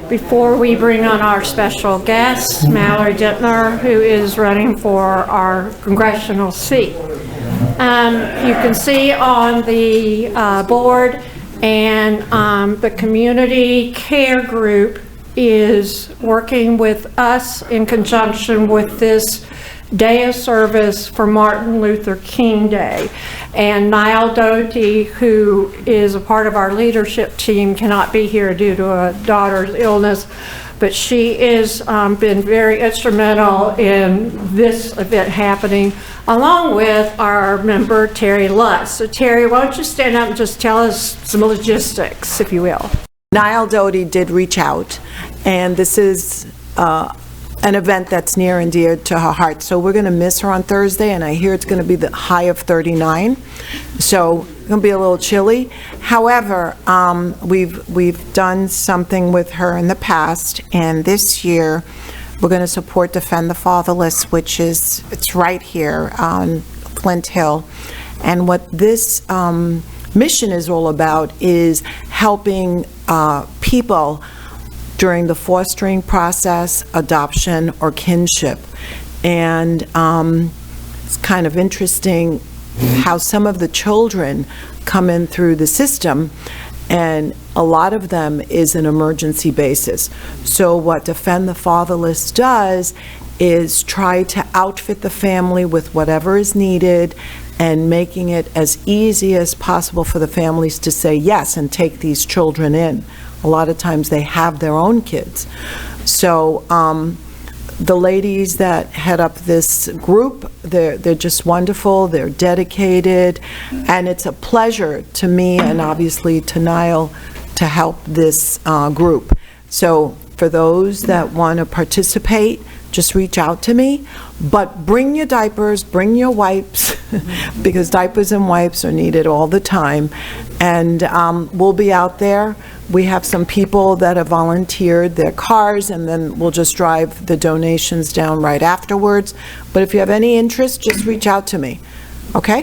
before we bring on our special guest, Mallory Dittmer, who is running for our congressional seat. You can see on the board, and the community care group is working with us in conjunction with this day of service for Martin Luther King Day. And Niall Doty, who is a part of our leadership team, cannot be here due to a daughter's illness, but she has been very instrumental in this event happening, along with our member, Terry Lutz. So Terry, why don't you stand up and just tell us some logistics, if you will. Niall Doty did reach out, and this is an event that's near and dear to her heart. So we're going to miss her on Thursday, and I hear it's going to be the high of 39. So it's going to be a little chilly. However, we've done something with her in the past, and this year we're going to support Defend the Fatherless, which is, it's right here on Flint Hill. And what this mission is all about is helping people during the fostering process, adoption, or kinship. And it's kind of interesting how some of the children come in through the system, and a lot of them is an emergency basis. So what Defend the Fatherless does is try to outfit the family with whatever is needed and making it as easy as possible for the families to say yes and take these children in. A lot of times they have their own kids. So the ladies that head up this group, they're just wonderful, they're dedicated, and it's a pleasure to me and obviously to Niall to help this group. So for those that want to participate, just reach out to me, but bring your diapers, bring your wipes, because diapers and wipes are needed all the time. And we'll be out there. We have some people that have volunteered their cars, and then we'll just drive the donations down right afterwards. But if you have any interest, just reach out to me. Okay?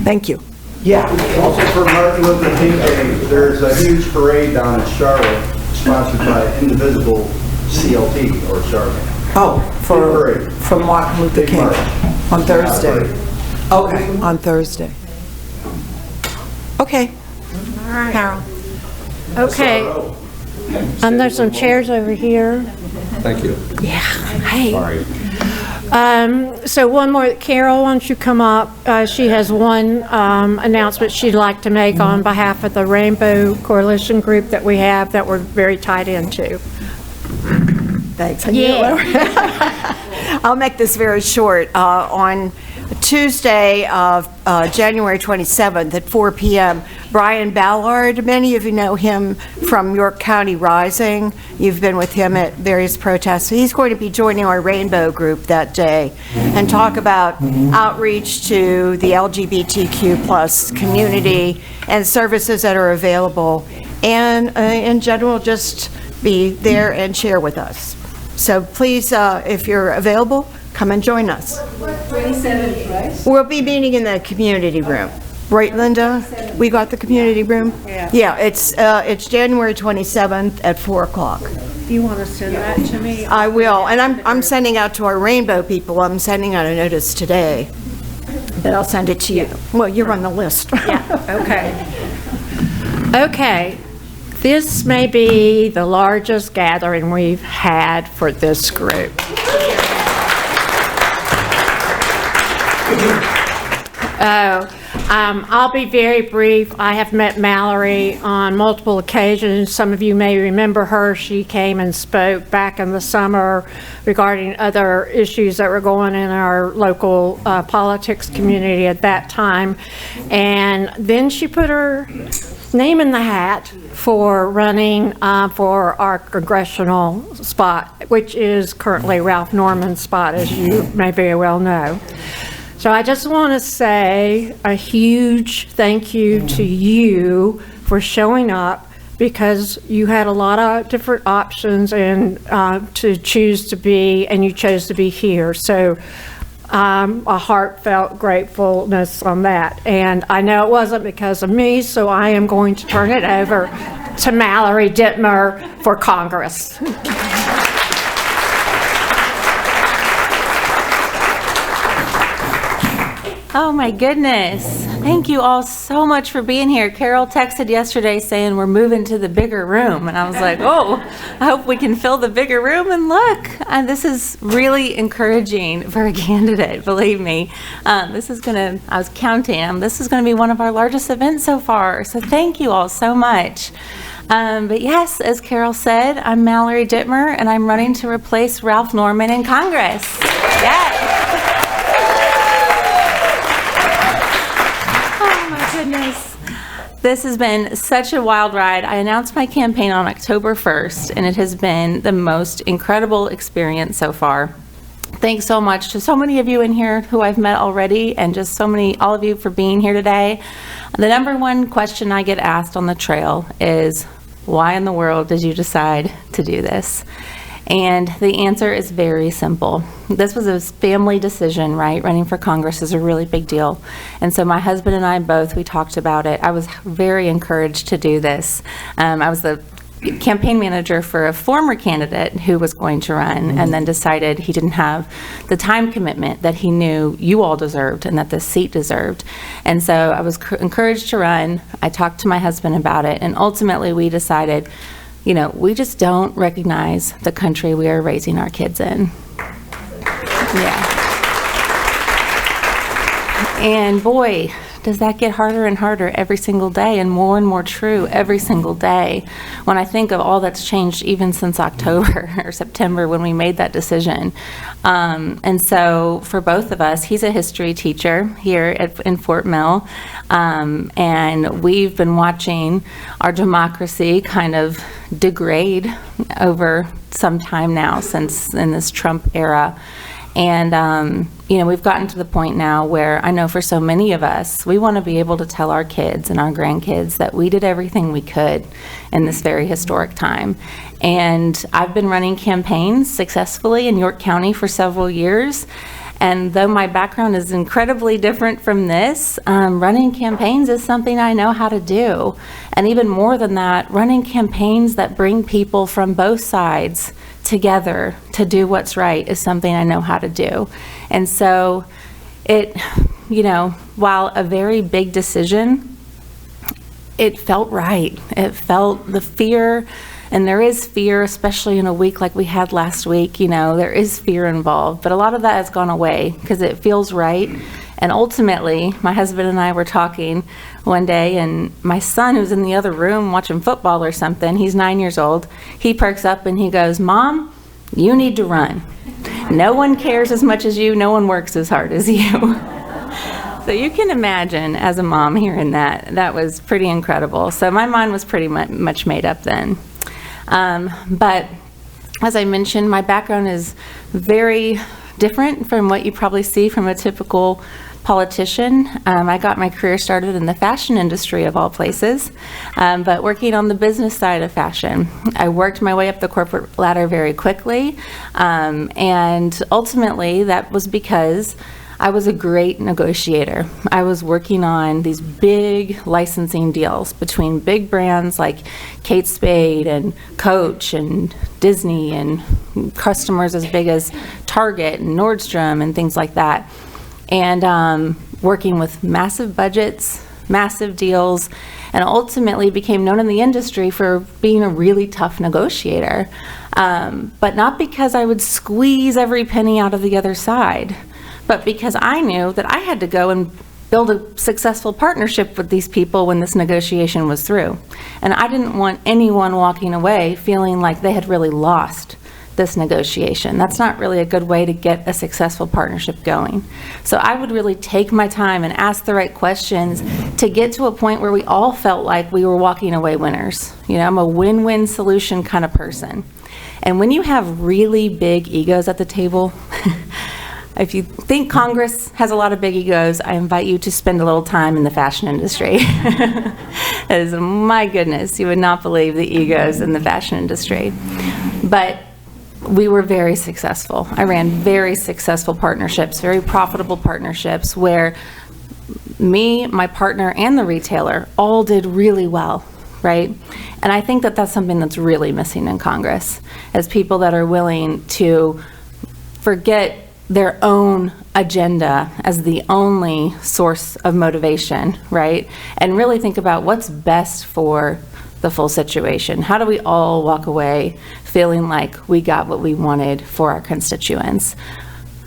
Thank you. Yeah. Also for Martin Luther King Day, there's a huge parade down in Charlotte, sponsored by Indivisible CLT, or Charlotte. Oh, for Martin Luther King on Thursday. Okay, on Thursday. Okay. All right. Carol. Okay. And there's some chairs over here. Thank you. Yeah. Hey. Sorry. So one more, Carol, why don't you come up? She has one announcement she'd like to make on behalf of the Rainbow Coalition group that we have that we're very tied into. Thanks. Yeah. I'll make this very short. On Tuesday of January 27th at 4 p.m., Brian Ballard, many of you know him from York County Rising. You've been with him at various protests. He's going to be joining our Rainbow group that day and talk about outreach to the LGBTQ plus community and services that are available, and in general, just be there and share with us. So please, if you're available, come and join us. 27th, right? We'll be meeting in the community room. Right, Linda? We got the community room? Yeah. Yeah, it's January 27th at 4 o'clock. You want to send that to me? I will, and I'm sending out to our Rainbow people, I'm sending out a notice today, but I'll send it to you. Well, you're on the list. Yeah, okay. Okay. This may be the largest gathering we've had for this group. I'll be very brief. I have met Mallory on multiple occasions. Some of you may remember her. She came and spoke back in the summer regarding other issues that were going in our local politics community at that time. And then she put her name in the hat for running for our congressional spot, which is currently Ralph Norman's spot, as you may very well know. So I just want to say a huge thank you to you for showing up, because you had a lot of different options and to choose to be, and you chose to be here. So a heartfelt gratefulness on that. And I know it wasn't because of me, so I am going to turn it over to Mallory Dittmer for Congress. Oh my goodness. Thank you all so much for being here. Carol texted yesterday saying we're moving to the bigger room. And I was like, oh, I hope we can fill the bigger room. And look, this is really encouraging for a candidate, believe me. I was counting, this is going to be one of our largest events so far. So thank you all so much. But yes, as Carol said, I'm Mallory Dittmer, and I'm running to replace Ralph Norman in Congress. Yes. Goodness. This has been such a wild ride. I announced my campaign on October 1st, and it has been the most incredible experience so far. Thanks so much to so many of you in here who I've met already, and just all of you for being here today. The number one question I get asked on the trail is, why in the world did you decide to do this? And the answer is very simple. This was a family decision, right? Running for Congress is a really big deal. And so my husband and I we talked about it. I was very encouraged to do this. I was the campaign manager for a former candidate who was going to run, and then decided he didn't have the time commitment that he knew you all deserved and that this seat deserved. And so I was encouraged to run. I talked to my husband about it, and ultimately we decided, we just don't recognize the country we are raising our kids in. Yeah. And boy, does that get harder and harder every single day, and more true every single day when I think of all that's changed even since October or September when we made that decision. And so for both of us, he's a history teacher here in Fort Mill, and we've been watching our democracy kind of degrade over some time now since in this Trump era. And, we've gotten to the point now where I know for so many of us, we want to be able to tell our kids and our grandkids that we did everything we could in this very historic time. And I've been running campaigns successfully in York County for several years. And though my background is incredibly different from this, running campaigns is something I know how to do. And even more than that, running campaigns that bring people from both sides together to do what's right is something I know how to do. And so while a very big decision, it felt right. It felt the fear, and there is fear, especially in a week like we had last week, there is fear involved, but a lot of that has gone away because it feels right. And ultimately, my husband and I were talking one day, and my son, who's in the other room watching football or something, he's 9 years old, he perks up and he goes, "Mom, you need to run. No one cares as much as you, no one works as hard as you." So you can imagine, as a mom, hearing that was pretty incredible. So my mind was pretty much made up then. But as I mentioned, my background is very different from what you probably see from a typical politician. I got my career started in the fashion industry of all places, but working on the business side of fashion. I worked my way up the corporate ladder very quickly, and ultimately that was because I was a great negotiator. I was working on these big licensing deals between big brands like Kate Spade and Coach and Disney, and customers as big as Target and Nordstrom and things like that. And working with massive budgets, massive deals, and ultimately became known in the industry for being a really tough negotiator. But not because I would squeeze every penny out of the other side, but because I knew that I had to go and build a successful partnership with these people when this negotiation was through. And I didn't want anyone walking away feeling like they had really lost this negotiation. That's not really a good way to get a successful partnership going. So I would really take my time and ask the right questions to get to a point where we all felt like we were walking away winners. I'm a win-win solution kind of person. And when you have really big egos at the table, if you think Congress has a lot of big egos, I invite you to spend a little time in the fashion industry. As, my goodness, you would not believe the egos in the fashion industry. But we were very successful. I ran very successful partnerships, very profitable partnerships, where me, my partner, and the retailer all did really well. right? And I think that that's something that's really missing in Congress, as people that are willing to forget their own agenda as the only source of motivation, right? And really think about what's best for the full situation. How do we all walk away feeling like we got what we wanted for our constituents?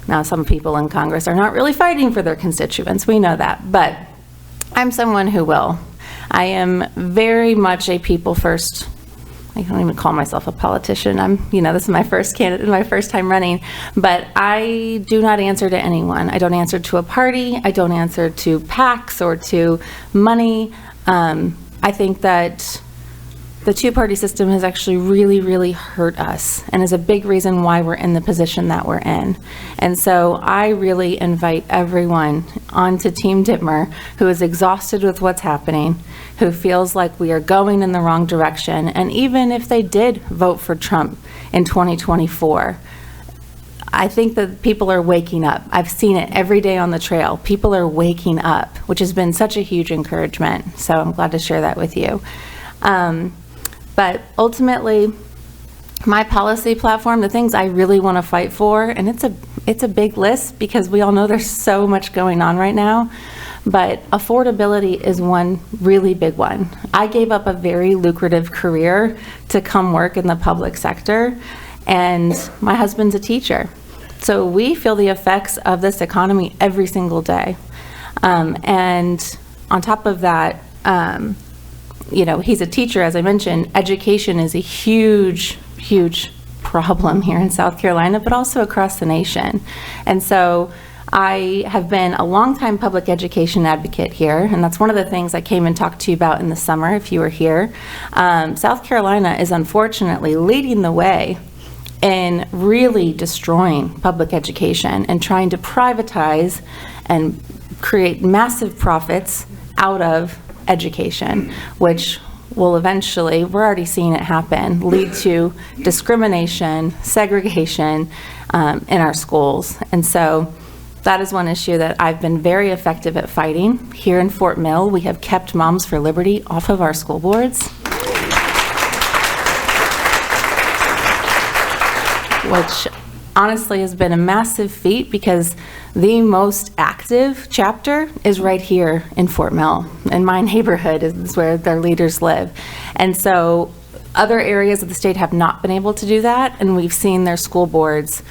Now, some people in Congress are not really fighting for their constituents, we know that, but I'm someone who will. I am very much a people first. I don't even call myself a politician. This is my first candidate, my first time running, but I do not answer to anyone. I don't answer to a party. I don't answer to PACs or to money. I think that the two-party system has actually really, really hurt us and is a big reason why we're in the position that we're in. And so I really invite everyone onto Team Dittmer who is exhausted with what's happening, who feels like we are going in the wrong direction. And even if they did vote for Trump in 2024, I think that people are waking up. I've seen it every day on the trail. People are waking up, which has been such a huge encouragement. So I'm glad to share that with you. But ultimately, my policy platform, the things I really want to fight for, and it's a big list because we all know there's so much going on right now, but affordability is one really big one. I gave up a very lucrative career to come work in the public sector, and my husband's a teacher. So we feel the effects of this economy every single day. And on top of that, he's a teacher, as I mentioned. Education is a huge, huge problem here in South Carolina, but also across the nation. And so I have been a longtime public education advocate here, and that's one of the things I came and talked to you about in the summer, if you were here. South Carolina is unfortunately leading the way in really destroying public education and trying to privatize and create massive profits out of education, which will eventually, we're already seeing it happen, lead to discrimination, segregation in our schools. And so that is one issue that I've been very effective at fighting. Here in Fort Mill, we have kept Moms for Liberty off of our school boards, which honestly has been a massive feat because the most active chapter is right here in Fort Mill. In my neighborhood is where their leaders live. And so other areas of the state have not been able to do that, and we've seen their school boards,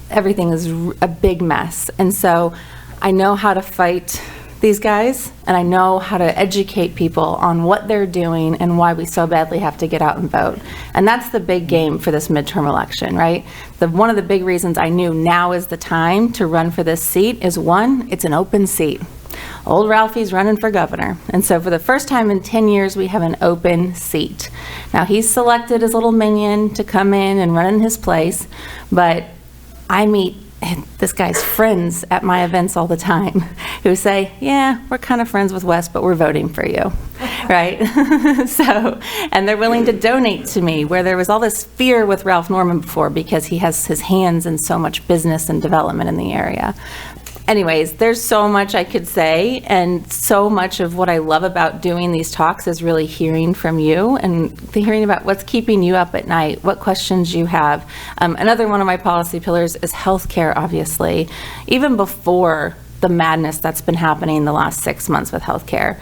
everything is a big mess. And so I know how to fight these guys, and I know how to educate people on what they're doing and why we so badly have to get out and vote. And that's the big game for this midterm election, right? One of the big reasons I knew now is the time to run for this seat is, one, it's an open seat. Old Ralphie's running for governor. And so for the first time in 10 years, we have an open seat. Now, he's selected his little minion to come in and run in his place, but I meet this guy's friends at my events all the time who say, yeah, we're kind of friends with Wes, but we're voting for you, right? So, and they're willing to donate to me, where there was all this fear with Ralph Norman before because he has his hands in so much business and development in the area. Anyways, there's so much I could say, and so much of what I love about doing these talks is really hearing from you and hearing about what's keeping you up at night, what questions you have. Another one of my policy pillars is healthcare, obviously. Even before the madness that's been happening the last 6 months with healthcare,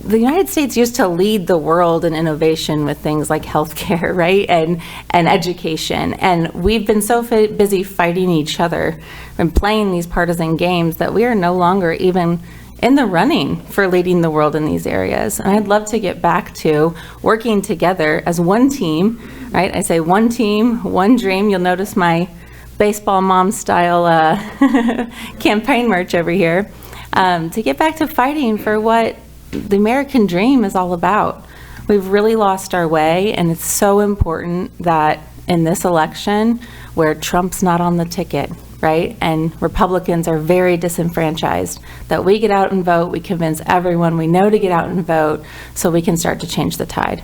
the United States used to lead the world in innovation with things like healthcare, right, and education. And we've been so busy fighting each other and playing these partisan games that we are no longer even in the running for leading the world in these areas. And I'd love to get back to working together as one team, right? I say one team, one dream. You'll notice my baseball mom style campaign merch over here, to get back to fighting for what the American dream is all about. We've really lost our way, and it's so important that in this election, where Trump's not on the ticket, right, and Republicans are very disenfranchised, that we get out and vote, we convince everyone we know to get out and vote so we can start to change the tide.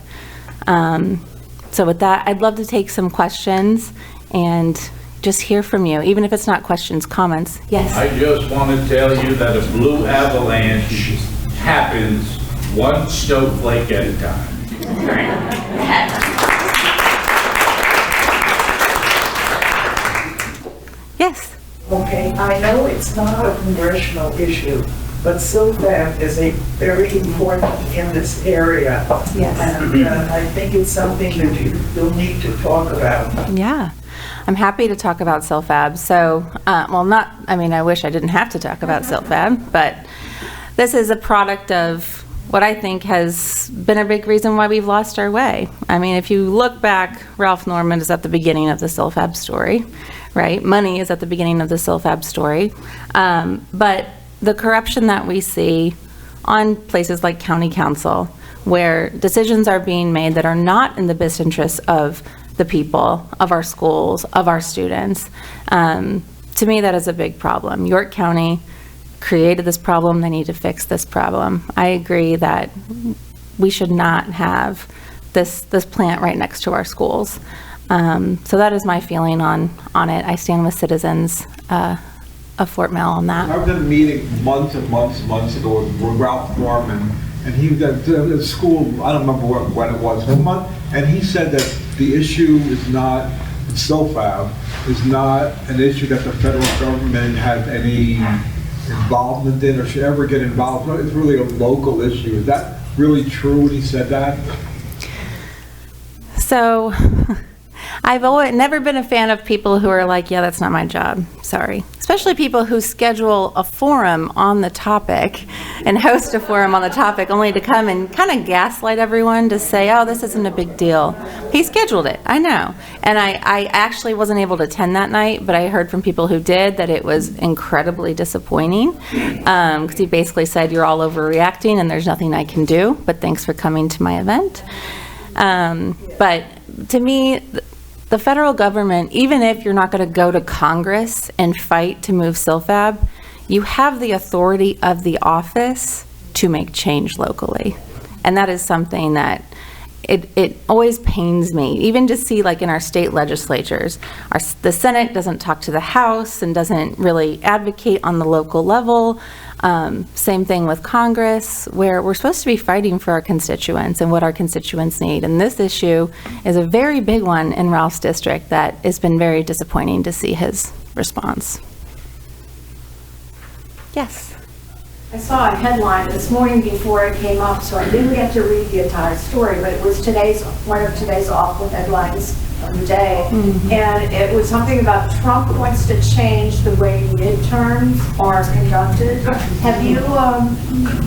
So with that, I'd love to take some questions and just hear from you, even if it's not questions, comments. Yes? I just want to tell you that a blue avalanche happens one snowflake at a time. Yes. Okay, I know it's not a congressional issue, but SILFAB is a very important in this area. Yes. And I think it's something that you'll need to talk about. Yeah, I'm happy to talk about SILFAB. So, I wish I didn't have to talk about SILFAB, but this is a product of what I think has been a big reason why we've lost our way. I mean, if you look back, Ralph Norman is at the beginning of the SILFAB story, right? Money is at the beginning of the SILFAB story. But the corruption that we see on places like county council, where decisions are being made that are not in the best interest of the people, of our schools, of our students, to me, that is a big problem. York County created this problem. They need to fix this problem. I agree that we should not have this plant right next to our schools. So that is my feeling on it. I stand with citizens of Fort Mill on that. I was in a meeting months ago with Ralph Norman, and he was at the school, I don't remember when it was, and he said that the issue is not, SILFAB is not an issue that the federal government has any involvement in or should ever get involved. It's really a local issue. Is that really true when he said that? So I've never been a fan of people who are like, yeah, that's not my job. Sorry. Especially people who schedule a forum on the topic and host a forum on the topic only to come and kind of gaslight everyone to say, oh, this isn't a big deal. He scheduled it, I know. And I actually wasn't able to attend that night, but I heard from people who did that it was incredibly disappointing because he basically said, you're all overreacting and there's nothing I can do, but thanks for coming to my event. But to me, the federal government, even if you're not going to go to Congress and fight to move SILFAB, you have the authority of the office to make change locally. And that is something that it always pains me, even to see like in our state legislatures, the Senate doesn't talk to the House and doesn't really advocate on the local level. Same thing with Congress, where we're supposed to be fighting for our constituents and what our constituents need. And this issue is a very big one in Ralph's district that has been very disappointing to see his response. Yes. I saw a headline this morning before it came up, so I didn't get to read the entire story, but it was one of today's awful headlines of the day. Mm-hmm. And it was something about Trump wants to change the way midterms are conducted. Have you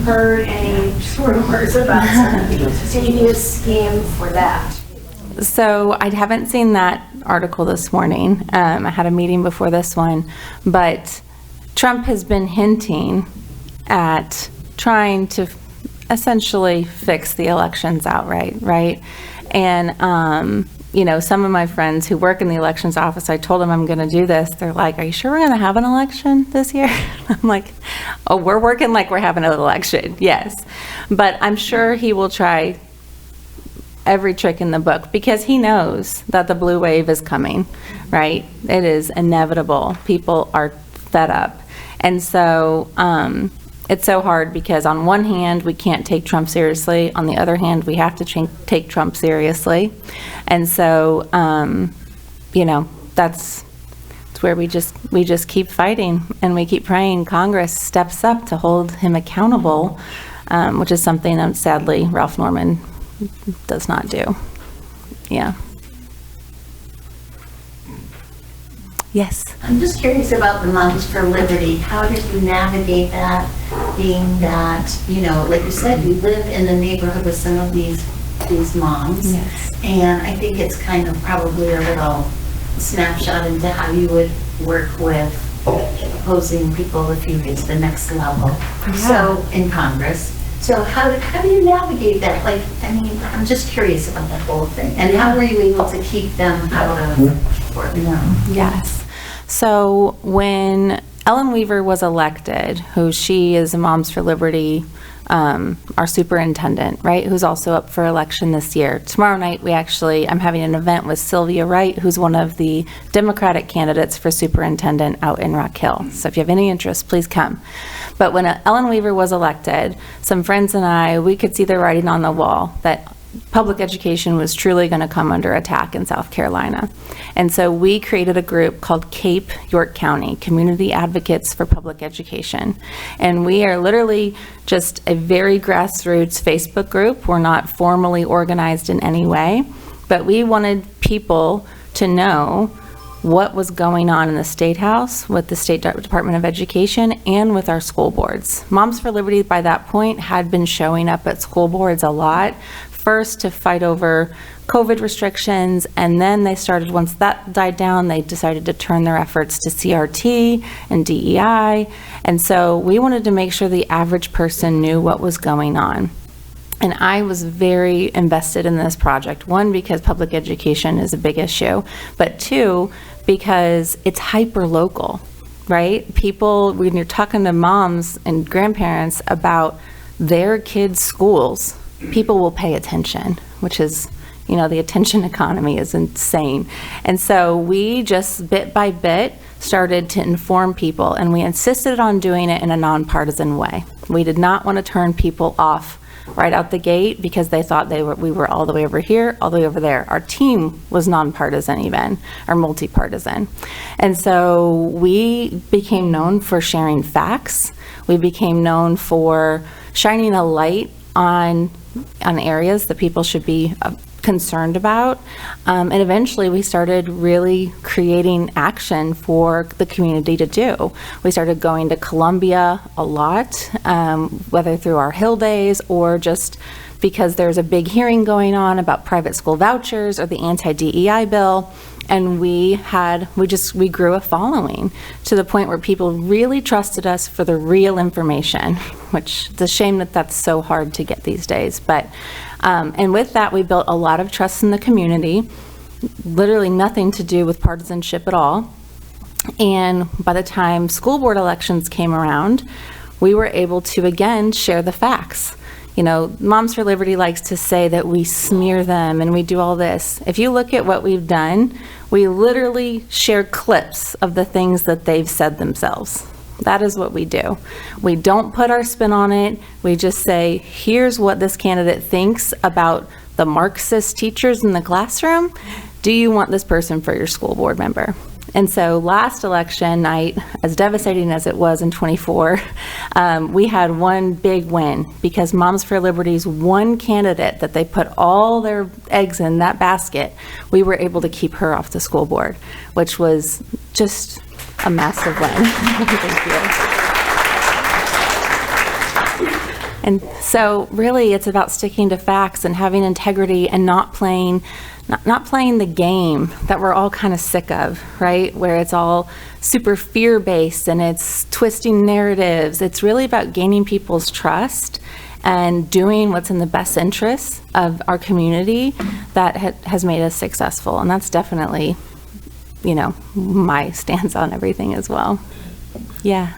heard any rumors about some devious scheme for that? So I haven't seen that article this morning. I had a meeting before this one, but Trump has been hinting at trying to essentially fix the elections outright, right? And, some of my friends who work in the elections office, I told them I'm going to do this. They're like, are you sure we're going to have an election this year? I'm like, oh, we're working like we're having an election, yes. But I'm sure he will try every trick in the book because he knows that the blue wave is coming, right? It is inevitable. People are fed up. And so, it's so hard because on one hand, we can't take Trump seriously. On the other hand, we have to take Trump seriously. And so, that's where we just keep fighting and we keep praying Congress steps up to hold him accountable, which is something that sadly Ralph Norman does not do. Yeah. Yes. I'm just curious about the Moms for Liberty. How did you navigate that, being that, like you said, you live in the neighborhood with some of these moms. Yes. And I think it's kind of probably a little snapshot into how you would work with opposing people if you get to the next level. Yeah. So in Congress. So how do you navigate that? I'm just curious about that whole thing. And how were you able to keep them out of Fort Mill? Yes. So when Ellen Weaver was elected, she is a Moms for Liberty our superintendent, right, who's also up for election this year. Tomorrow night, I'm having an event with Sylvia Wright, who's one of the Democratic candidates for superintendent out in Rock Hill. So if you have any interest, please come. But when Ellen Weaver was elected, some friends and we could see the writing on the wall that public education was truly going to come under attack in South Carolina. And so we created a group called CAPE York County, Community Advocates for Public Education. And we are literally just a very grassroots Facebook group. We're not formally organized in any way, but we wanted people to know what was going on in the State House with the State Department of Education and with our school boards. Moms for Liberty by that point had been showing up at school boards a lot, first to fight over COVID restrictions, and then they started, once that died down, they decided to turn their efforts to CRT and DEI, and so we wanted to make sure the average person knew what was going on. And I was very invested in this project, one, because public education is a big issue, but two, because it's hyper-local, right? People, when you're talking to moms and grandparents about their kids' schools, people will pay attention, which is, the attention economy is insane. And so we just bit by bit started to inform people, and we insisted on doing it in a nonpartisan way. We did not want to turn people off right out the gate because they thought we were all the way over here, all the way over there. Our team was nonpartisan even, or multi-partisan. And so we became known for sharing facts. We became known for shining a light on areas that people should be concerned about. And eventually we started really creating action for the community to do. We started going to Columbia a lot, whether through our Hill Days or just because there's a big hearing going on about private school vouchers or the anti-DEI bill. And we grew a following to the point where people really trusted us for the real information, which it's a shame that that's so hard to get these days. But, and with that, we built a lot of trust in the community, literally nothing to do with partisanship at all. And by the time school board elections came around, we were able to, again, share the facts. Moms for Liberty likes to say that we smear them and we do all this. If you look at what we've done, we literally share clips of the things that they've said themselves. That is what we do. We don't put our spin on it. We just say, here's what this candidate thinks about the Marxist teachers in the classroom. Do you want this person for your school board member? And so last election night, as devastating as it was in '24, we had one big win because Moms for Liberty's one candidate that they put all their eggs in that basket, we were able to keep her off the school board, which was just a massive win. Thank you. And so really it's about sticking to facts and having integrity and not playing the game that we're all kind of sick of, right? Where it's all super fear-based and it's twisting narratives. It's really about gaining people's trust and doing what's in the best interest of our community that has made us successful. And that's definitely, my stance on everything as well. Yeah.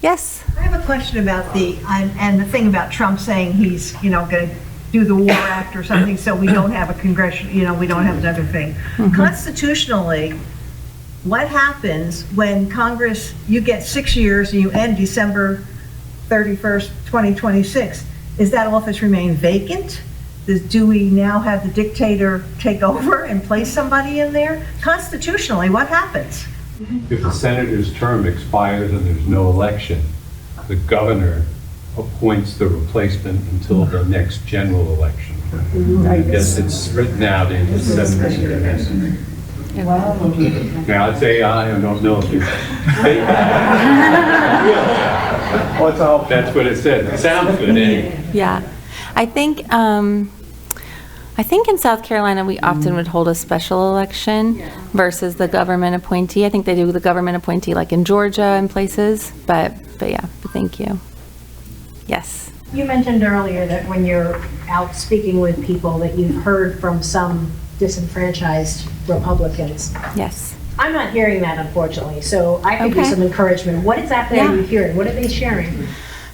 Yes? I have a question about the thing about Trump saying he's, going to do the War Act or something, so we don't have a congressional, we don't have another thing. Mm-hmm. Constitutionally, what happens when Congress, you get 6 years and you end December 31st, 2026? Is that office remain vacant? Do we now have the dictator take over and place somebody in there? Constitutionally, what happens? If the senator's term expires and there's no election, the governor appoints the replacement until the next general election. I guess it's written out in the Senate. Now, it's AI, I don't know if you that's what it said. It sounds good anyway. Yeah. I think in South Carolina, we often would hold a special election versus the government appointee. I think they do the government appointee like in Georgia and places, but thank you. Yes. You mentioned earlier that when you're out speaking with people that you've heard from some disenfranchised Republicans. Yes. I'm not hearing that, unfortunately, so I could give some encouragement. What exactly are you hearing? What are they sharing?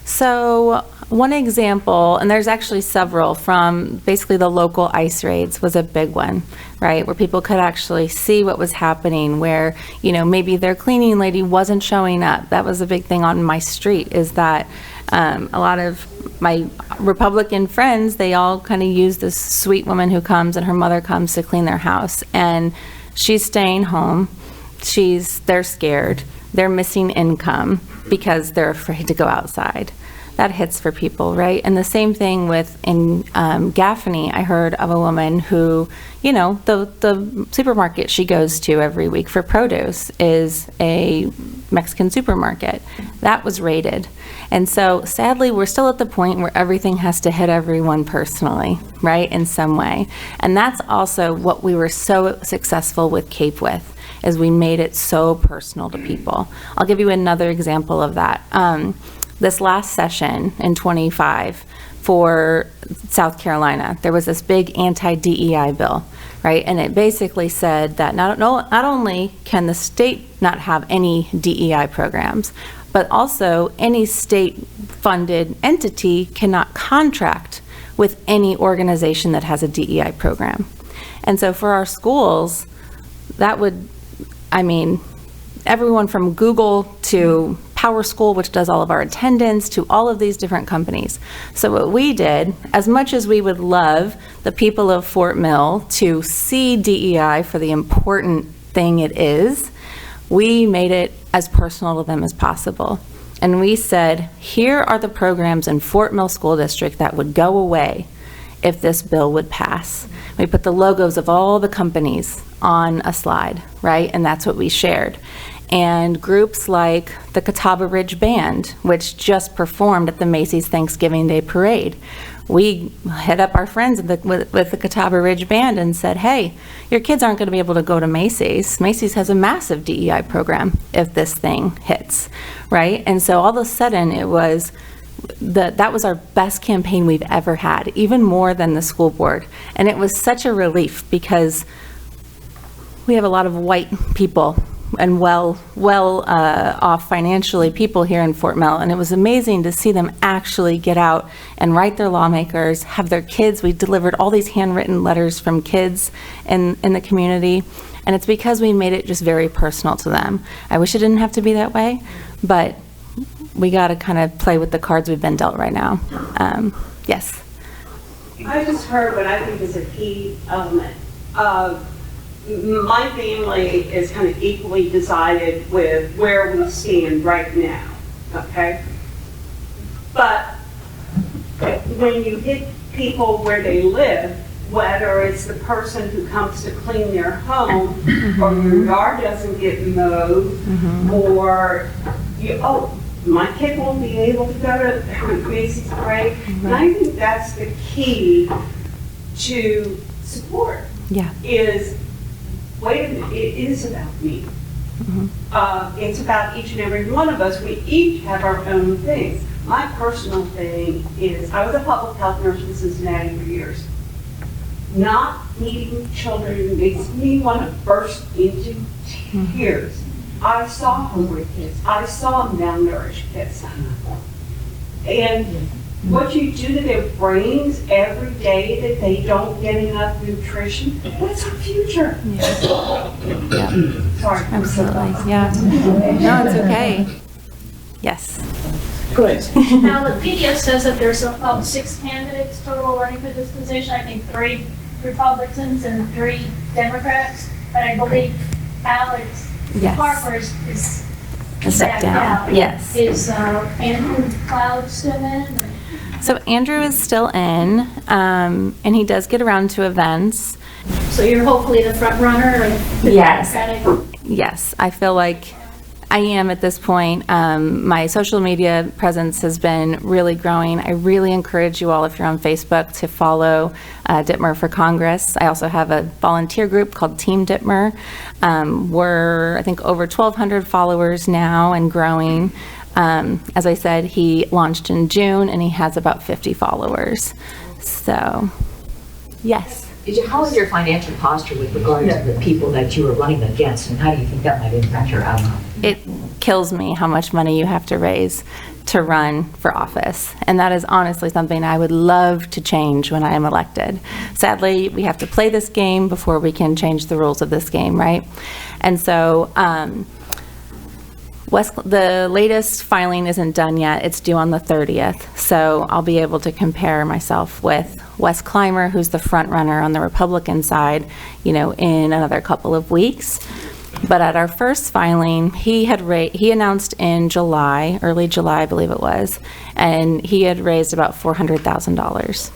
So one example, and there's actually several, from basically the local ice raids was a big one, right? Where people could actually see what was happening, where, maybe their cleaning lady wasn't showing up. That was a big thing on my street, is that a lot of my Republican friends, they all kind of use this sweet woman who comes, and her mother comes to clean their house, and she's staying home. They're scared. They're missing income because they're afraid to go outside. That hits for people, right? And the same thing in Gaffney, I heard of a woman who, the supermarket she goes to every week for produce is a Mexican supermarket. That was raided. And so sadly, we're still at the point where everything has to hit everyone personally, right, in some way. And that's also what we were so successful with CAPE with, is we made it so personal to people. I'll give you another example of that. This last session in 25 for South Carolina, there was this big anti-DEI bill, right? And it basically said that not only can the state not have any DEI programs, but also any state-funded entity cannot contract with any organization that has a DEI program. And so for our schools, that would, everyone from Google to Power School, which does all of our attendance, to all of these different companies. So what we did, as much as we would love the people of Fort Mill to see DEI for the important thing it is, we made it as personal to them as possible. And we said, here are the programs in Fort Mill School District that would go away if this bill would pass. We put the logos of all the companies on a slide, right? And that's what we shared. And groups like the Catawba Ridge Band, which just performed at the Macy's Thanksgiving Day Parade, we hit up our friends with the Catawba Ridge Band and said, hey, your kids aren't going to be able to go to Macy's. Macy's has a massive DEI program if this thing hits, right? And so all of a sudden it was that was our best campaign we've ever had, even more than the school board. And it was such a relief because we have a lot of white people and well off financially people here in Fort Mill, and it was amazing to see them actually get out and write their lawmakers, have their kids. We delivered all these handwritten letters from kids in the community, and it's because we made it just very personal to them. I wish it didn't have to be that way, but we got to kind of play with the cards we've been dealt right now. Yes. I just heard what I think is a key element. My family is kind of equally decided with where we stand right now, okay? But when you hit people where they live, whether it's the person who comes to clean their home, or your yard doesn't get mowed, or my kid won't be able to go to Macy's Parade. And I think that's the key to support. Yeah. Is, wait a minute, it is about me. It's about each and every one of us. We each have our own things. My personal thing is, I was a public health nurse in Cincinnati for years. Not needing children makes me want to burst into tears. I saw hungry kids. I saw malnourished kids. And what you do to their brains every day that they don't get enough nutrition, that's our future. Yeah. Sorry. Absolutely. Yeah. No, it's okay. Yes. Good. Now, the PDF says that there's about 6 candidates total running for this position. I think 3 Republicans and 3 Democrats. But I believe Alex Harper is stepped down. Yes. Is Andrew Cloud still in? So Andrew is still in, and he does get around to events. So you're hopefully the front runner of the Democratic? Yes, I feel like I am at this point. My social media presence has been really growing. I really encourage you all, if you're on Facebook, to follow Dittmer for Congress. I also have a volunteer group called Team Dittmer. We're, I think, over 1,200 followers now and growing. As I said, he launched in June and he has about 50 followers. So, yes. How is your financial posture with regard to the people that you are running against, and how do you think that might impact your outcome? It kills me how much money you have to raise to run for office. And that is honestly something I would love to change when I am elected. Sadly, we have to play this game before we can change the rules of this game, right? And so the latest filing isn't done yet. It's due on the 30th. So I'll be able to compare myself with Wes Clymer, who's the front runner on the Republican side, in another couple of weeks. But at our first filing, he announced in July, early July, I believe it was, and he had raised about $400,000.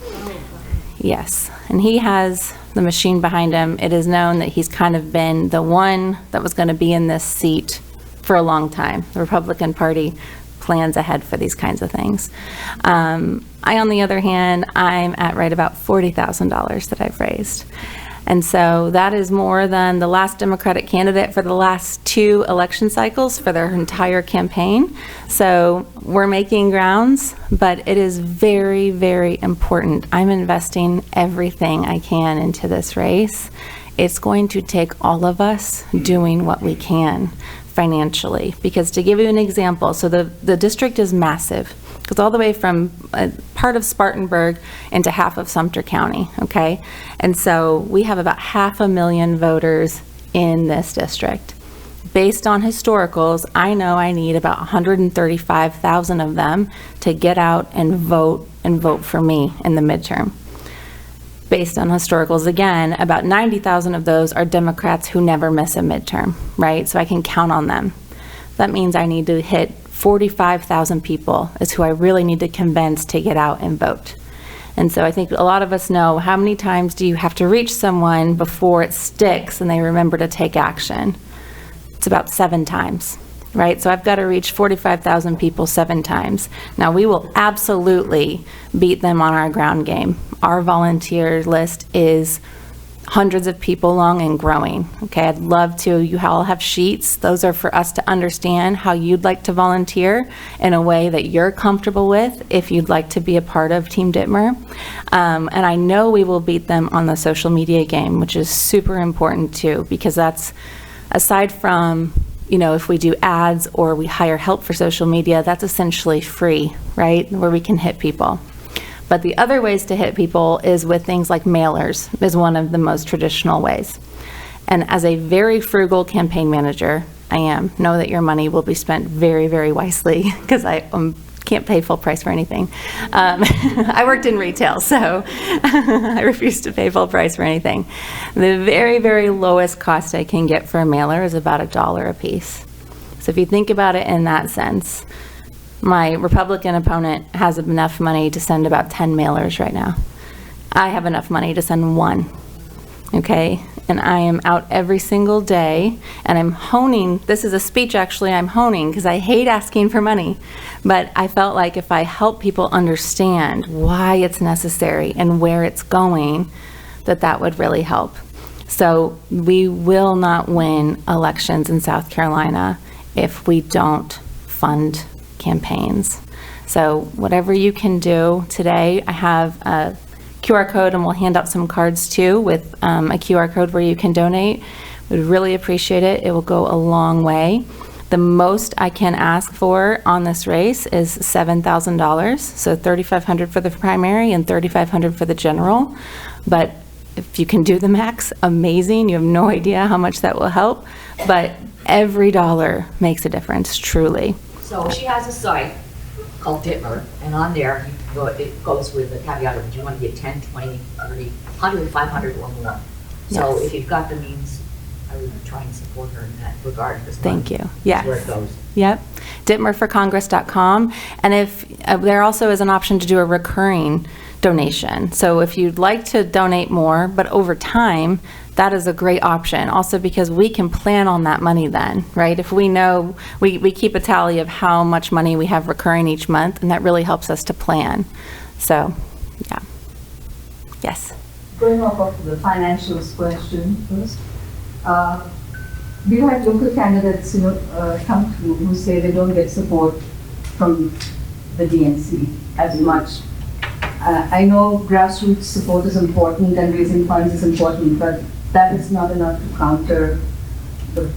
Yes, and he has the machine behind him. It is known that he's kind of been the one that was going to be in this seat for a long time. The Republican Party plans ahead for these kinds of things. I, on the other hand, I'm at right about $40,000 that I've raised. And so that is more than the last Democratic candidate for the last 2 election cycles for their entire campaign. So we're making grounds, but it is very, very important. I'm investing everything I can into this race. It's going to take all of us doing what we can financially. Because to give you an example, so the district is massive. It goes all the way from part of Spartanburg into half of Sumter County, okay? And so we have about 500,000 voters in this district. Based on historicals, I know I need about 135,000 of them to get out and vote for me in the midterm. Based on historicals, again, about 90,000 of those are Democrats who never miss a midterm, right? So I can count on them. That means I need to hit 45,000 people is who I really need to convince to get out and vote. And so I think a lot of us know, how many times do you have to reach someone before it sticks and they remember to take action? It's about 7 times, right? So I've got to reach 45,000 people 7 times. Now, we will absolutely beat them on our ground game. Our volunteer list is hundreds of people long and growing. Okay, I'd love to. You all have sheets. Those are for us to understand how you'd like to volunteer in a way that you're comfortable with if you'd like to be a part of Team Dittmer. And I know we will beat them on the social media game, which is super important too, because that's, aside from, if we do ads or we hire help for social media, that's essentially free, right? Where we can hit people. But the other ways to hit people is with things like mailers, is one of the most traditional ways. And as a very frugal campaign manager, know that your money will be spent very, very wisely, because I can't pay full price for anything. I worked in retail, so I refuse to pay full price for anything. The very, very lowest cost I can get for a mailer is about $1 a piece. So if you think about it in that sense, my Republican opponent has enough money to send about 10 mailers right now. I have enough money to send 1, okay? And I am out every single day, and I'm honing, this is a speech actually I'm honing, because I hate asking for money, but I felt like if I help people understand why it's necessary and where it's going, that would really help. So we will not win elections in South Carolina if we don't fund campaigns. So whatever you can do today, I have a QR code, and we'll hand out some cards too with a QR code where you can donate. We'd really appreciate it. It will go a long way. The most I can ask for on this race is $7,000, so $3,500 for the primary and $3,500 for the general. But if you can do the max, amazing. You have no idea how much that will help, but every dollar makes a difference, truly. So she has a site called Dittmer, and on there, it goes with the caveat of, do you want to get 10, 20, 30, 100, 500 or more? So Yes. if you've got the means, I would try and support her in that regard. Thank you. Yes. Where it goes. Yep. Dittmerforcongress.com. And if there also is an option to do a recurring donation. So if you'd like to donate more, but over time, that is a great option. Also because we can plan on that money then, right? If we know, we keep a tally of how much money we have recurring each month, and that really helps us to plan. So, yeah. Yes. Going off of the financials question first, we've had local candidates, come through who say they don't get support from the DNC as much. I know grassroots support is important and raising funds is important, but that is not enough to counter the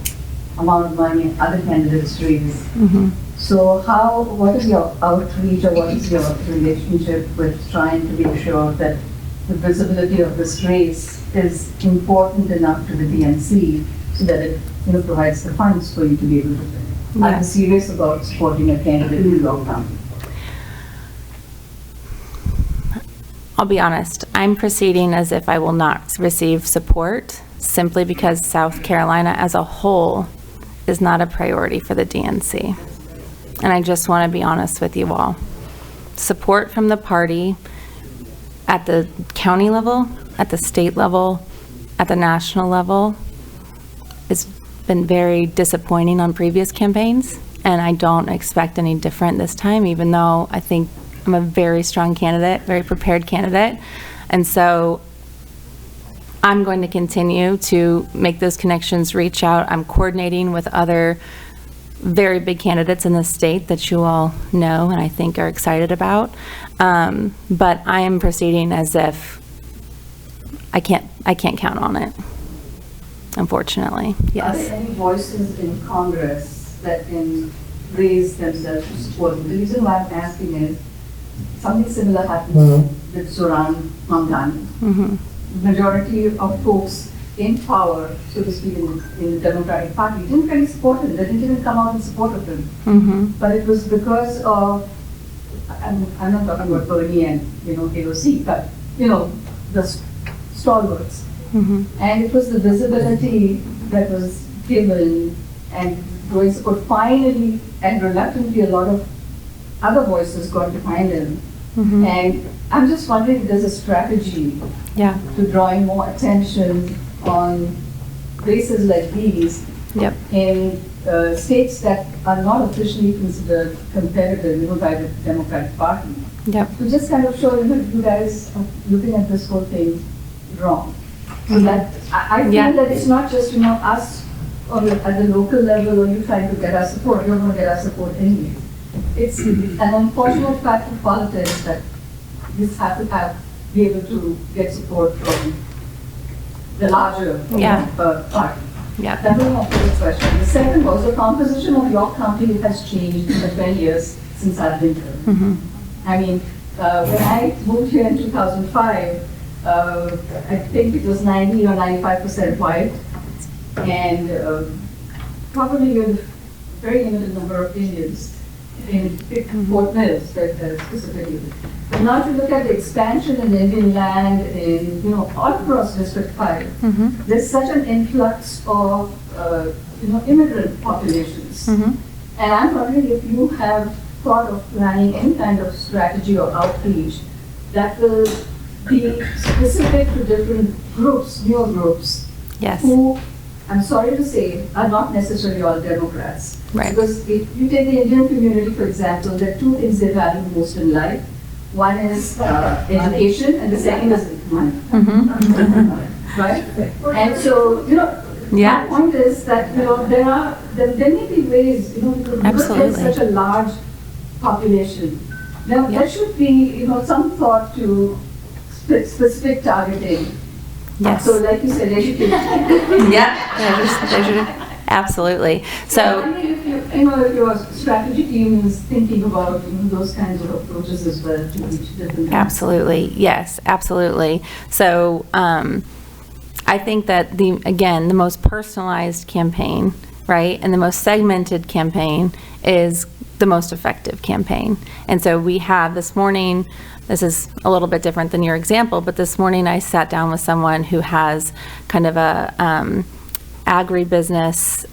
amount of money other candidates raise. Mm-hmm. So what is your outreach or what is your relationship with trying to be sure that the visibility of this race is important enough to the DNC so that it provides the funds for you to be able to win? Are you serious about supporting a candidate in your county? I'll be honest, I'm proceeding as if I will not receive support simply because South Carolina as a whole is not a priority for the DNC. And I just want to be honest with you all. Support from the party at the county level, at the state level, at the national level has been very disappointing on previous campaigns, and I don't expect any different this time, even though I think I'm a very strong candidate, very prepared candidate. And so I'm going to continue to make those connections, reach out. I'm coordinating with other very big candidates in the state that you all know and I think are excited about. But I am proceeding as if I can't count on it, unfortunately. Yes. Are there any voices in Congress that can raise themselves to support? The reason why I'm asking is something similar happened with Zoran Mamdani. The majority of folks in power, so to speak, in the Democratic Party didn't really support him. They didn't even come out in support of him. But it was because of, I'm not talking about Bernie and AOC, but the stalwarts. And it was the visibility that was given and growing support. Finally and reluctantly, a lot of other voices got behind him. And I'm just wondering if there's a strategy to drawing more attention on races like these in states that are not officially considered competitive by the Democratic Party. To just kind of show you guys are looking at this whole thing wrong. So that I feel that it's not just us at the local level or you trying to get our support. You're going to get our support anyway. It's an unfortunate fact of politics that this have to be able to get support from the larger party. That was my first question. The second was the composition of your county has changed in the 10 years since I've been here. I mean, when I moved here in 2005, I think it was 90 or 95% white, and probably a very limited number of Indians in Fort Mills specifically. But now if you look at the expansion in Indian land in all across District 5, there's such an influx of immigrant populations. And I'm wondering if you have thought of planning any kind of strategy or outreach that will be specific to different groups, newer groups, who, I'm sorry to say, are not necessarily all Democrats. Because if you take the Indian community, for example, there are two things they value most in life. One is education, and the second is money. Right? And so, my point is that, there may be ways, because there's such a large population. Now, there should be, some thought to specific targeting. So, like you said, education. Absolutely. So, if your strategy team is thinking about those kinds of approaches as well to reach different. Absolutely, yes, absolutely. So, I think that the most personalized campaign, right, and the most segmented campaign is the most effective campaign. And so we have this morning. This is a little bit different than your example, but this morning I sat down with someone who has kind of a agribusiness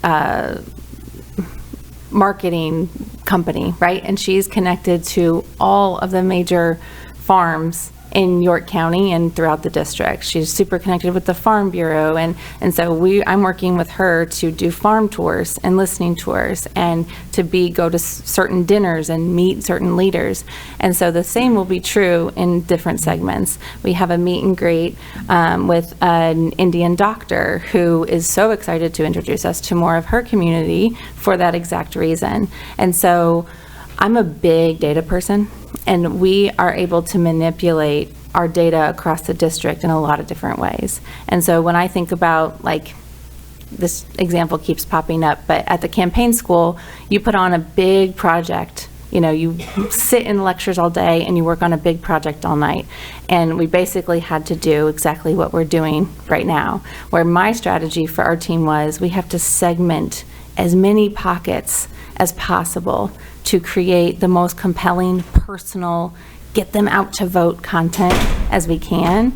marketing company, right? And she's connected to all of the major farms in York County and throughout the district. She's super connected with the Farm Bureau, and so I'm working with her to do farm tours and listening tours and to go to certain dinners and meet certain leaders. And so the same will be true in different segments. We have a meet and greet with an Indian doctor who is so excited to introduce us to more of her community for that exact reason. And so I'm a big data person, and we are able to manipulate our data across the district in a lot of different ways. And so when I think about this example keeps popping up, but at the campaign school, you put on a big project. You know, you sit in lectures all day and you work on a big project all night. And we basically had to do exactly what we're doing right now, where my strategy for our team was we have to segment as many pockets as possible to create the most compelling, personal, get them out to vote content as we can.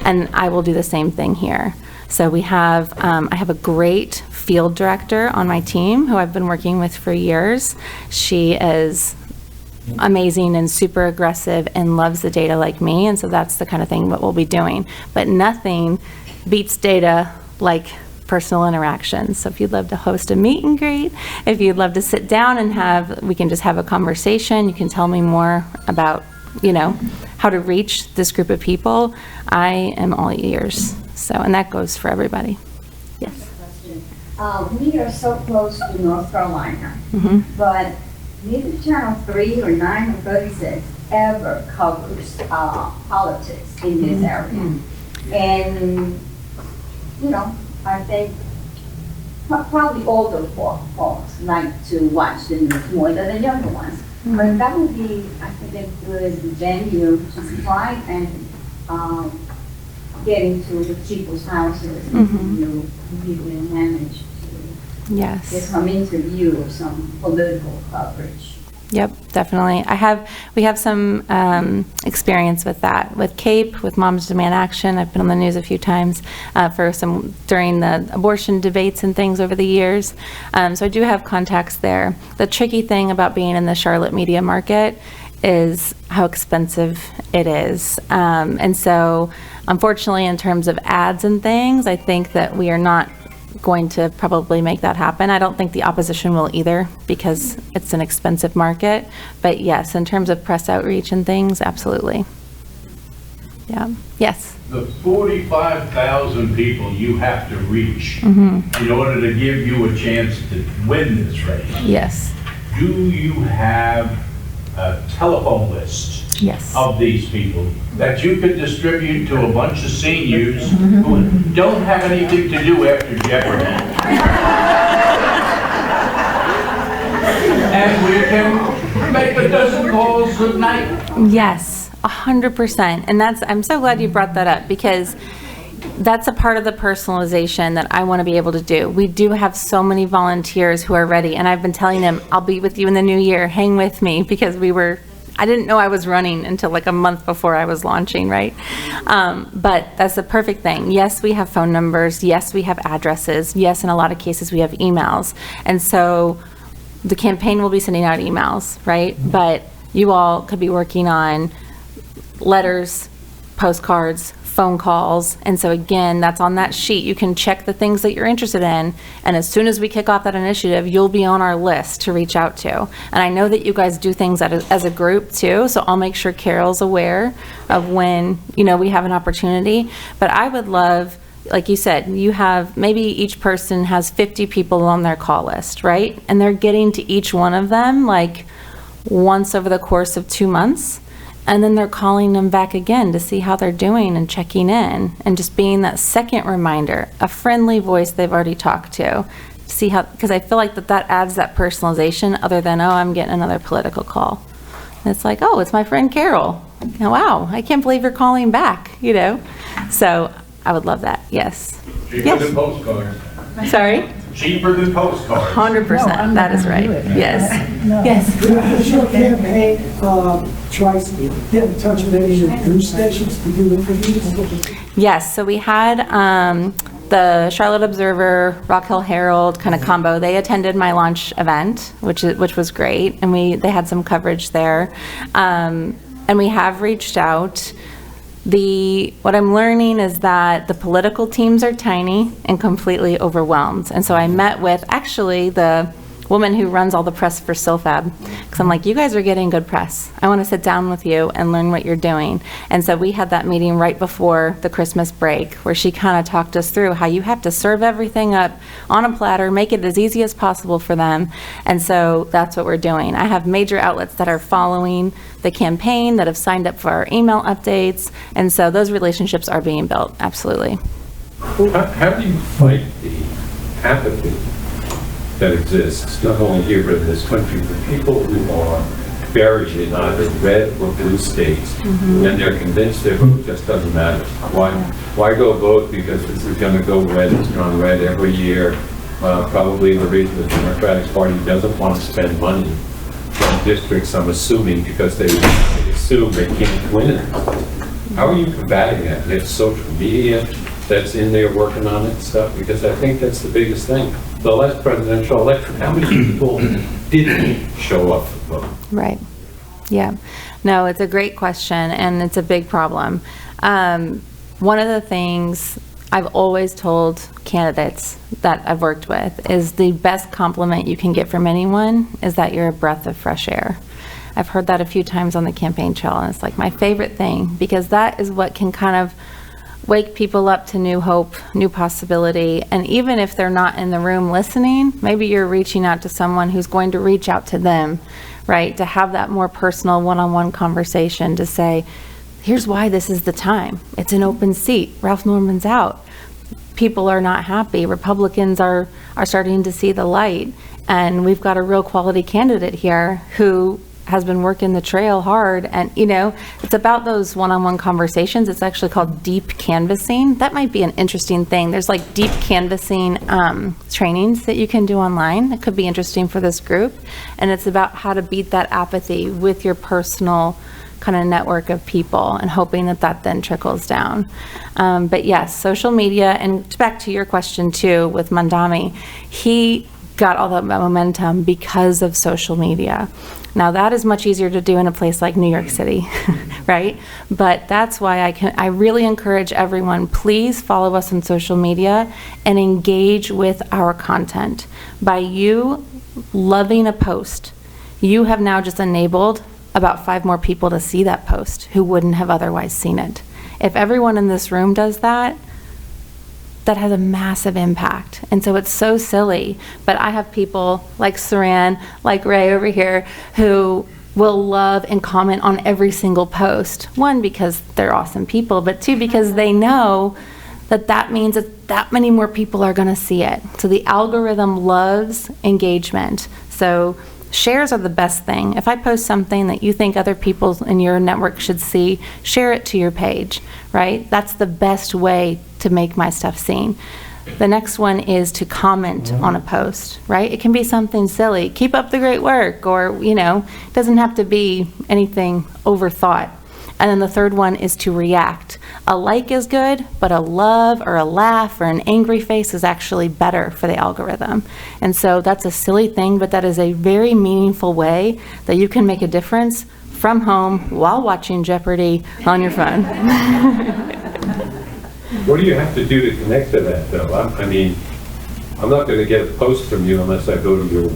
And I will do the same thing here. So we have, I have a great field director on my team who I've been working with for years. She is amazing and super aggressive and loves the data like me, and so that's the kind of thing that we'll be doing. But nothing beats data like personal interactions. So if you'd love to host a meet and greet, if you'd love to sit down and we can just have a conversation, you can tell me more about, you know, how to reach this group of people, I am all ears. So, and that goes for everybody. Yes. We are so close to North Carolina, but neither Channel 3 or 9 or 36 ever covers politics in this area. And, you know, I think probably older folks like to watch the news more than the younger ones. But that would be, I think, a good venue to try and get into the people's houses and you will manage to get some interview or some political coverage. Yep, definitely. We have some experience with that. With CAPE, with Moms Demand Action, I've been on the news a few times during the abortion debates and things over the years. So I do have contacts there. The tricky thing about being in the Charlotte media market is how expensive it is. And so, unfortunately, in terms of ads and things, I think that we are not going to probably make that happen. I don't think the opposition will either, because it's an expensive market. But yes, in terms of press outreach and things, absolutely. Yeah. Yes. The 45,000 people you have to reach in order to give you a chance to win this race. Yes. Do you have a telephone list of these people that you could distribute to a bunch of seniors who don't have anything to do after Jeopardy? And we can make a dozen calls a night. Yes, 100%. And I'm so glad you brought that up, because that's a part of the personalization that I want to be able to do. We do have so many volunteers who are ready, and I've been telling them, I'll be with you in the new year, hang with me, because I didn't know I was running until like a month before I was launching, right? But that's the perfect thing. Yes, we have phone numbers. Yes, we have addresses. Yes, in a lot of cases we have emails. And so the campaign will be sending out emails, right? But you all could be working on letters, postcards, phone calls. And so again, that's on that sheet. You can check the things that you're interested in. And as soon as we kick off that initiative, you'll be on our list to reach out to. And I know that you guys do things as a group too. So I'll make sure Carol's aware of when, we have an opportunity. But I would love, like you said, you have, maybe each person has 50 people on their call list, right? And they're getting to each one of them like once over the course of 2 months. And then they're calling them back again to see how they're doing and checking in and just being that second reminder, a friendly voice they've already talked to see how, because I feel like that adds that personalization other than, oh, I'm getting another political call. And it's like, oh, it's my friend Carol. Wow, I can't believe you're calling back, So I would love that, yes. Cheaper than postcards. Sorry? Cheaper than postcards. 100%, that is right, yes. Yes. Your campaign tries to get in touch with any of the news stations to do interviews? Yes, so we had the Charlotte Observer, Rock Hill Herald kind of combo. They attended my launch event, which was great, and they had some coverage there. And we have reached out. What I'm learning is that the political teams are tiny and completely overwhelmed. And so I met with actually the woman who runs all the press for SILFAB, because I'm like, you guys are getting good press. I want to sit down with you and learn what you're doing. And so we had that meeting right before the Christmas break where she kind of talked us through how you have to serve everything up on a platter, make it as easy as possible for them. And so that's what we're doing. I have major outlets that are following the campaign, that have signed up for our email updates. And so those relationships are being built, absolutely. How do you fight the apathy that exists, not only here but in this country, for people who are buried in either red or blue states, and they're convinced their vote just doesn't matter. Why go vote because this is going to go red, it's gone red every year. Probably the reason the Democratic Party doesn't want to spend money from districts, I'm assuming, because they assume they can't win. How are you combating that? You have social media that's in there working on it stuff, because I think that's the biggest thing. The last presidential election, how many people didn't show up to vote? Right. Yeah. No, it's a great question, and it's a big problem. One of the things I've always told candidates that I've worked with is the best compliment you can get from anyone is that you're a breath of fresh air. I've heard that a few times on the campaign trail, and it's like my favorite thing, because that is what can kind of wake people up to new hope, new possibility. And even if they're not in the room listening, maybe you're reaching out to someone who's going to reach out to them, right? To have that more personal one-on-one conversation to say, here's why this is the time. It's an open seat. Ralph Norman's out. People are not happy. Republicans are starting to see the light. And we've got a real quality candidate here who has been working the trail hard. And, you know, it's about those one-on-one conversations. It's actually called deep canvassing. That might be an interesting thing. There's like deep canvassing trainings that you can do online. That could be interesting for this group. And it's about how to beat that apathy with your personal kind of network of people and hoping that that then trickles down. But yes, social media, and back to your question too with Mandami, he got all that momentum because of social media. Now that is much easier to do in a place like New York City, right? But that's why I really encourage everyone, please follow us on social media and engage with our content. By you loving a post, you have now just enabled about 5 more people to see that post who wouldn't have otherwise seen it. If everyone in this room does that, that has a massive impact. And so it's so silly, but I have people like Saran, like Ray over here, who will love and comment on every single post. 1, because they're awesome people, but 2, because they know that that means that many more people are gonna see it. So the algorithm loves engagement. So shares are the best thing. If I post something that you think other people in your network should see, share it to your page, right? That's the best way to make my stuff seen. The next one is to comment on a post, right? It can be something silly. Keep up the great work, or, you know, it doesn't have to be anything overthought. And then the third one is to react. A like is good, but a love or a laugh or an angry face is actually better for the algorithm. And so that's a silly thing, but that is a very meaningful way that you can make a difference from home while watching Jeopardy on your phone. What do you have to do to connect to that, though? I mean, I'm not going to get a post from you unless I go to your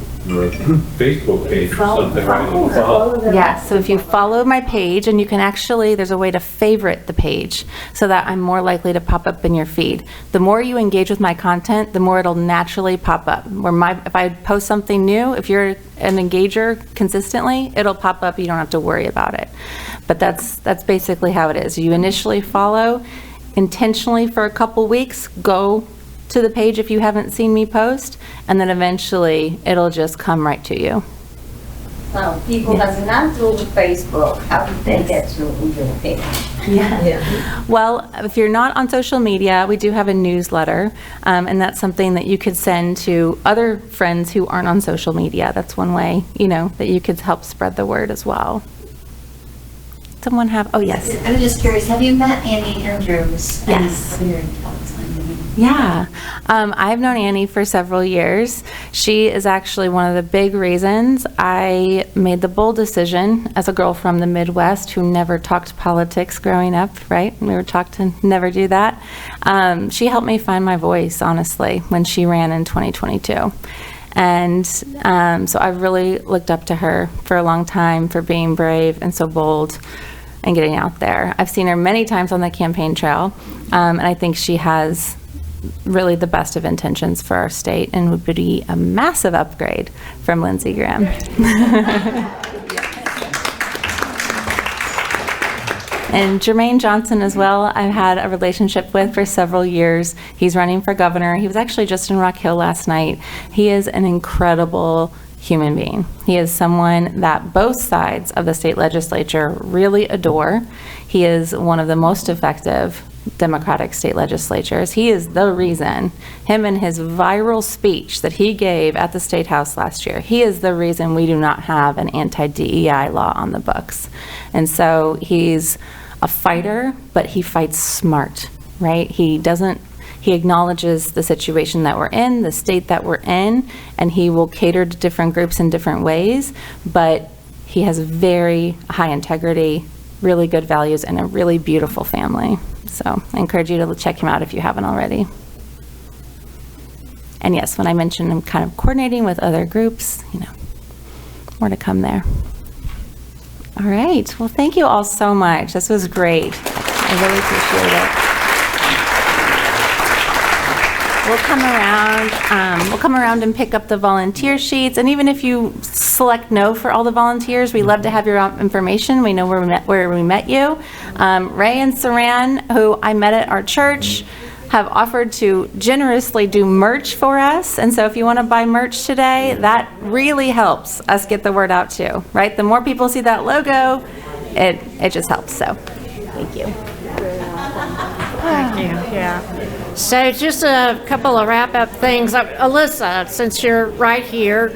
Facebook page or something, right? Yeah, so if you follow my page, and you can actually, there's a way to favorite the page so that I'm more likely to pop up in your feed. The more you engage with my content, the more it'll naturally pop up. If I post something new, if you're an engager consistently, it'll pop up. You don't have to worry about it. But that's basically how it is. You initially follow intentionally for a couple weeks, go to the page if you haven't seen me post, and then eventually it'll just come right to you. Now, people that's not through Facebook, how do they get through your page? Yeah. Well, if you're not on social media, we do have a newsletter, and that's something that you could send to other friends who aren't on social media. That's one way, you know, that you could help spread the word as well. Someone have, oh yes. I'm just curious, have you met Annie Andrews? Yes. Yeah, I've known Annie for several years. She is actually one of the big reasons I made the bold decision as a girl from the Midwest who never talked politics growing up, right? We were taught to never do that. She helped me find my voice, honestly, when she ran in 2022. And so I've really looked up to her for a long time for being brave and so bold and getting out there. I've seen her many times on the campaign trail, and I think she has really the best of intentions for our state and would be a massive upgrade from Lindsey Graham. And Jermaine Johnson as well, I've had a relationship with for several years. He's running for governor. He was actually just in Rock Hill last night. He is an incredible human being. He is someone that both sides of the state legislature really adore. He is one of the most effective Democratic state legislatures. He is the reason, him and his viral speech that he gave at the State House last year, he is the reason we do not have an anti-DEI law on the books. And so he's a fighter, but he fights smart, right? He acknowledges the situation that we're in, the state that we're in, and he will cater to different groups in different ways, but he has very high integrity, really good values, and a really beautiful family. So I encourage you to check him out if you haven't already. And yes, when I mentioned I'm kind of coordinating with other groups, more to come there. All right, well, thank you all so much. This was great. I really appreciate it. We'll come around and pick up the volunteer sheets. And even if you select no for all the volunteers, we love to have your information. We know where we met you. Ray and Saran, who I met at our church, have offered to generously do merch for us. And so if you want to buy merch today, that really helps us get the word out too, right? The more people see that logo, it just helps. So thank you. Thank you, yeah. So just a couple of wrap-up things. Alyssa, since you're right here,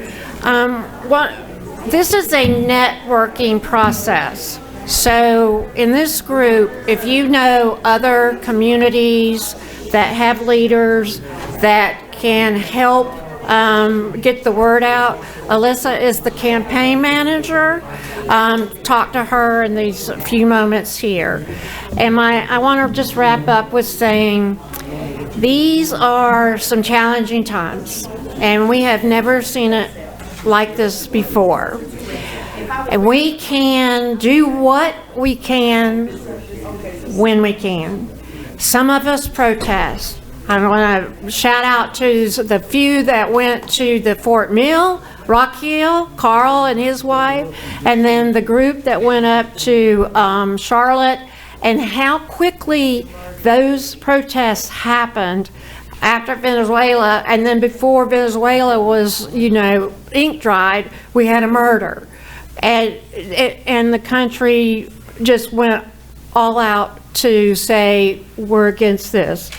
this is a networking process. So in this group, if you know other communities that have leaders that can help get the word out, Alyssa is the campaign manager. Talk to her in these few moments here. And I want to just wrap up with saying these are some challenging times, and we have never seen it like this before. And we can do what we can when we can. Some of us protest. I want to shout out to the few that went to the Fort Mill, Rock Hill, Carl and his wife, and then the group that went up to Charlotte, and how quickly those protests happened after Venezuela, and then before Venezuela was, ink dried, we had a murder. And the country just went all out to say, we're against this.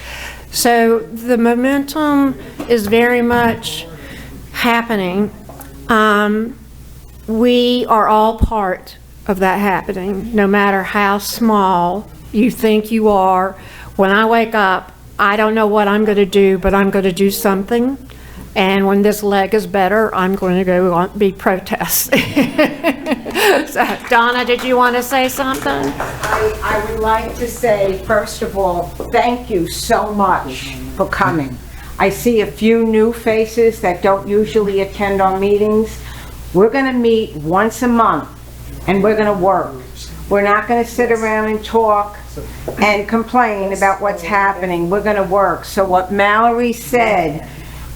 So the momentum is very much happening. We are all part of that happening, no matter how small you think you are. When I wake up, I don't know what I'm going to do, but I'm going to do something. And when this leg is better, I'm going to go be protesting. So, Donna, did you want to say something? I would like to say, first of all, thank you so much for coming. I see a few new faces that don't usually attend our meetings. We're going to meet once a month, and we're going to work. We're not going to sit around and talk and complain about what's happening. We're going to work. So what Mallory said,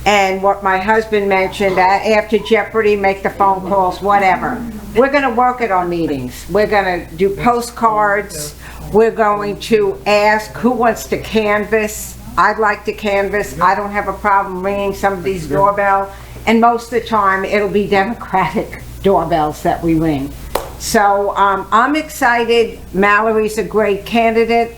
and what my husband mentioned, after Jeopardy, make the phone calls, whatever. We're going to work at our meetings. We're going to do postcards. We're going to ask who wants to canvass. I'd like to canvass. I don't have a problem ringing somebody's doorbell. And most of the time, it'll be Democratic doorbells that we ring. So I'm excited. Mallory's a great candidate.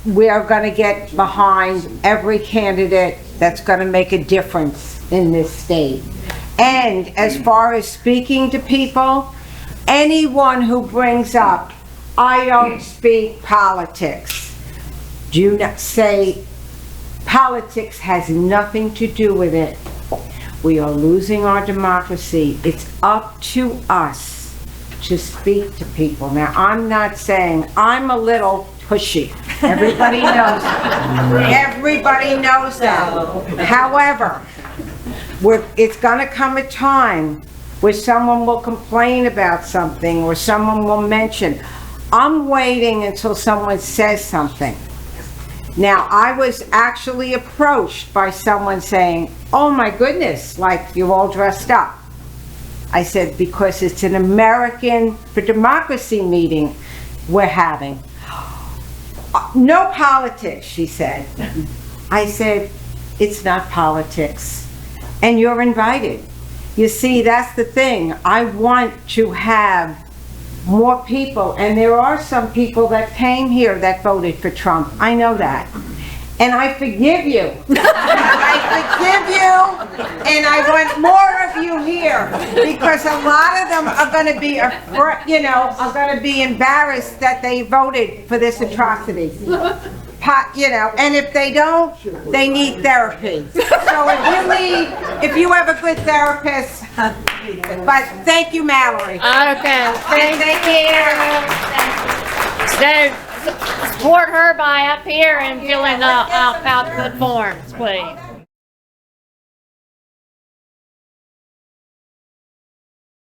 We are going to get behind every candidate that's going to make a difference in this state. And as far as speaking to people, anyone who brings up, I don't speak politics, do not say politics has nothing to do with it. We are losing our democracy. It's up to us to speak to people. Now, I'm not saying, I'm a little pushy. Everybody knows that. Everybody knows that. However, it's going to come a time where someone will complain about something or someone will mention. I'm waiting until someone says something. Now, I was actually approached by someone saying, oh my goodness, like you're all dressed up. I said, because it's an American for Democracy meeting. we're having. No politics, she said. I said, it's not politics, and you're invited. You see, that's the thing. I want to have more people, and there are some people that came here that voted for Trump. I know that. And I forgive you. I forgive you, and I want more of you here, because a lot of them are going to be, are going to be embarrassed that they voted for this atrocity. And if they don't, they need therapy. So if you have a good therapist, but thank you, Mallory. Okay, Thank you. So, support her by up here and filling out the forms, please.